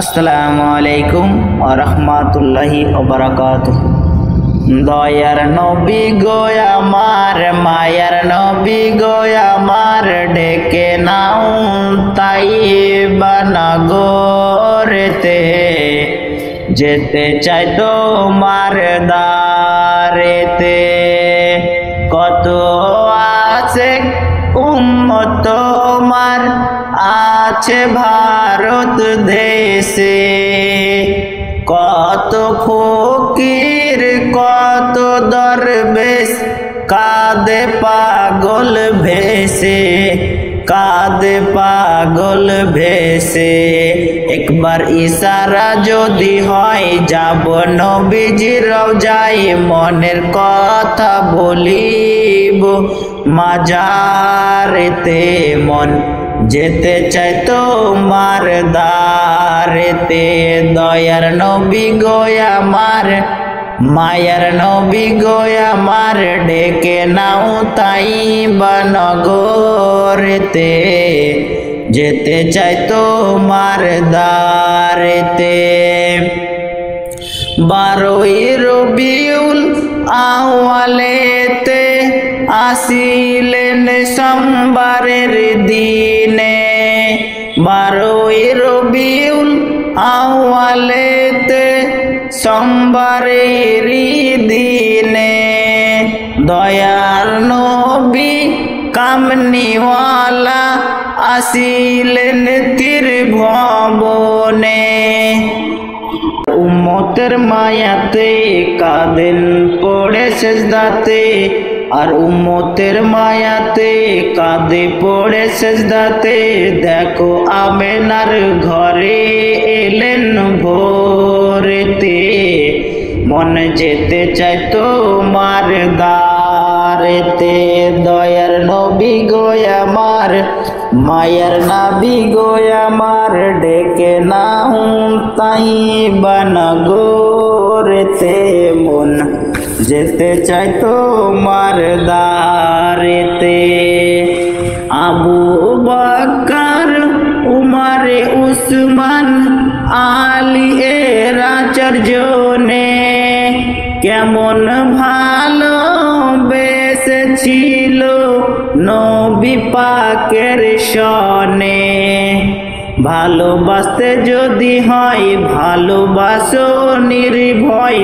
আসসালামু আলাইকুম ওয়া রাহমাতুল্লাহি ওয়া বারাকাতুহু। দয়ার নবী গো আমার, মায়ার নবী গো আমার, ডেকে নাও তাইবা নগরেতে, যেতে চাই তোমার দারেতে। কত আছে উম্মত তোমার আছে ভারত দেশে, কত ফকির কত দরবেশ কাঁদে পাগল ভেসে, কাঁদে পাগল ভেসে। একবার ইশারা যদি হয় যাব নবীজির রওজায়, মনের কথা বলিব মাজারেতে, মন যেতে চাই তোমার দারেতে। দয়ার নবী গো আমার, মায়ার নবী গো আমার, ডেকে নাও তাইবা নগরেতে, যেতে চাই তোমার দারেতে। 12ই রবিউল আউয়ালেতে আসিলেন সোমবারের দিনে, 12ই রবিউল আউয়ালেতে সোমবারের দিনে। দয়ার নবী কামনিওয়ালা আসিলেন ত্রিভুবনে, উম্মতের মায়াতে কাঁদেন পড়ে সেজদাতে, আর উম্মতের মায়াতে কাঁদে পড়ে সেজদাতে। দেখো আমেনার ঘরে এলেন ভোরেতে, মন যেতে চাই তোমার দারেতে। দয়ার নবী গো আমার, মায়ার নবী গো আমার, ডেকে নাও তাইবা নগরেতে, মন যেতে চাই তোমার দারেতে। আবু বকর উমর উসমান আলী এরা চারজনে কেমন ভালোবেসেছিল নবী পাকের সনে। ভালোবাসতে যদি হয় ভালোবাসো নির্ভয়,